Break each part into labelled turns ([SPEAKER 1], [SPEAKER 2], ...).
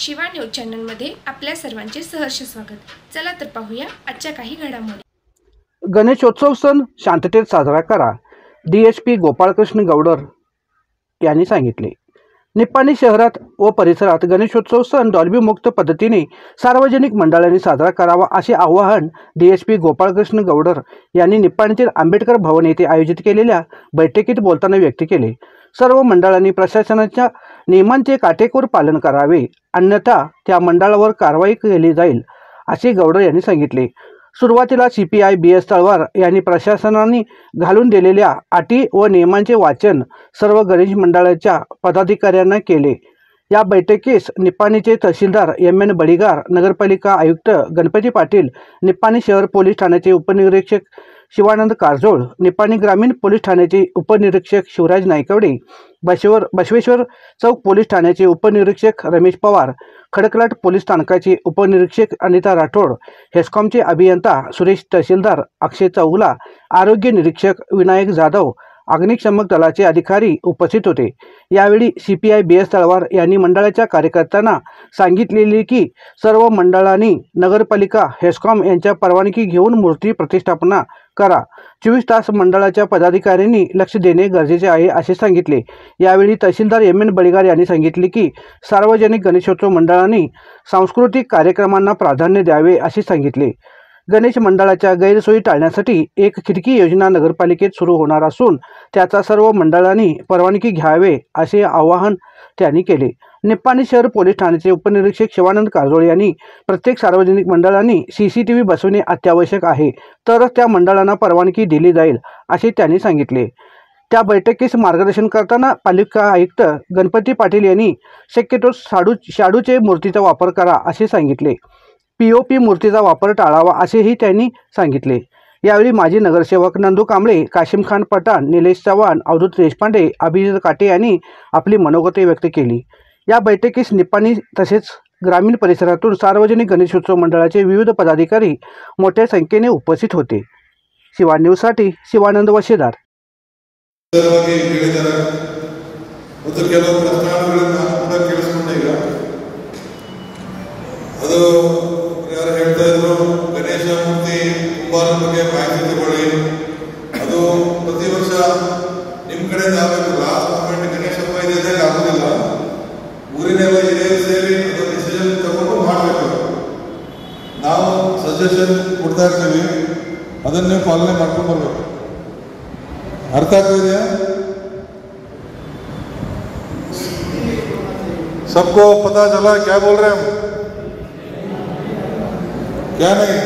[SPEAKER 1] Shiva news चॅनलमध्ये आपल्या सर्वांचे सहर्ष स्वागत। चला तर पाहूया आजच्या काही घडामोडी।
[SPEAKER 2] गणेशोत्सव सण शांततेत साजरा करा, डीएसपी गोपाळकृष्ण गौडर यांनी सांगितले। निप्पाणी शहरात व परिसरात गणेशोत्सव सण डॉल्बी मुक्त पद्धतीने सार्वजनिक मंडळांनी साजरा करावा असे आवाहन डीएसपी गोपाळकृष्ण गौडर यांनी निप्पाणीतील आंबेडकर भवन येथे आयोजित केलेल्या बैठकीत बोलताना व्यक्त केले। सर्व मंडळांनी प्रशासनाच्या नियमांचे काटेकोर पालन करावे, अन्यथा त्या मंडळावर कारवाई केली जाईल असे गौडर यांनी सांगितले। सुरुवातीला सीपीआय बीएस तळवार यांनी प्रशासनाने घालून दिलेल्या अटी व नियमांचे वाचन सर्व गणेश मंडळाच्या पदाधिकाऱ्यांना केले। या बैठकीस निप्पाणीचे तहसीलदार एम बडिगार, नगरपालिका आयुक्त गणपती पाटील, निप्पाणी शहर पोलीस ठाण्याचे उपनिरीक्षक शिवानंद कारजोळ, निप्पाणी ग्रामीण पोलीस ठाण्याचे उपनिरीक्षक शिवराज नायकवडे, बसवेश्वर चौक पोलीस ठाण्याचे उपनिरीक्षक रमेश पवार, खडकलाट पोलीस स्थानकाचे उपनिरीक्षक अनिता राठोड, हेस्कॉमचे अभियंता सुरेश, तहसीलदार अक्षय चौगुला, आरोग्य निरीक्षक विनायक जाधव, अग्निशमन दलाचे अधिकारी उपस्थित होते। यावेळी सीपीआय बीएस तळवार यांनी मंडळाच्या कार्यकर्त्यांना सांगितलेले की सर्व मंडळांनी नगरपालिका हेस्कॉम यांच्या परवानगी घेऊन मूर्ती प्रतिष्ठापना करा। 24 तास मंडळाच्या पदाधिकाऱ्यांनी लक्ष देणे गरजेचे आहे असे सांगितले। यावेळी तहसीलदार एम बडिगार यांनी सांगितले की सार्वजनिक गणेशोत्सव मंडळांनी सांस्कृतिक कार्यक्रमांना प्राधान्य द्यावे असे सांगितले। गणेश मंडळाच्या गैरसोयी टाळण्यासाठी एक खिडकी योजना नगरपालिकेत सुरू होणार असून त्याचा सर्व मंडळांनी परवानगी घ्यावे असे आवाहन त्यांनी केले। निप्पाणी शहर पोलीस ठाण्याचे उपनिरीक्षक शिवानंद कारजोळ यांनी प्रत्येक सार्वजनिक मंडळांनी सीसीटीव्ही बसवणे अत्यावश्यक आहे, तरच त्या मंडळांना परवानगी दिली जाईल असे त्यांनी सांगितले। त्या बैठकीस मार्गदर्शन करताना पालिका आयुक्त गणपती पाटील यांनी शक्यतो शाडूचे मूर्तीचा वापर करा असे सांगितले। पीओपी मूर्तीचा वापर टाळावा असेही त्यांनी सांगितले। यावेळी माजी नगरसेवक नंदू कांबळे, काशिम खान पठाण, निलेश चव्हाण, अवधूत देशपांडे, अभिजित काटे यांनी आपली मनोगते व्यक्त केली। या बैठकीस निप्पाणी तसेच ग्रामीण परिसरातून सार्वजनिक गणेशोत्सव मंडळाचे विविध पदाधिकारी मोठ्या संख्येने उपस्थित होते। शिवा न्यूजसाठी शिवानंद वशेदार।
[SPEAKER 3] ಗಣೇಶ ಮೂರ್ತಿ ಕುಂಬಾರನ ಬಗ್ಗೆ ಮಾಹಿತಿ ತಗೊಳ್ಳಿ, ಅದು ಪ್ರತಿ ವರ್ಷ ನಿಮ್ಮ ಕಡೆಯಿಂದ ಆಗಬೇಕು। ಲಾಸ್ಟ್ ಮೂಮೆಂಟ್ ಗಣೇಶ ಹಬ್ಬ ಇದೆ ಆಗೋದಿಲ್ಲ, ಊರಿನೆಲ್ಲ ಹಿರಿಯರು ಸೇರಿ ಅದು ಡಿಸಿಷನ್ ತಗೊಂಡು ಮಾಡಬೇಕು। ನಾವು ಸಜೆಷನ್ ಕೊಡ್ತಾ ಇರ್ತೀವಿ, ಅದನ್ನೇ ಪಾಲನೆ ಮಾಡ್ಕೊಂಡು ಬರ್ಬೇಕು। ಅರ್ಥ ಆಗ್ತಿದೆಯಾ? सबको पता चला क्या बोल रहे हैं हम? क्या नहीं,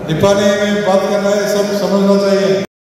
[SPEAKER 3] निप्पानी में बात करना है, सब समझना चाहिए।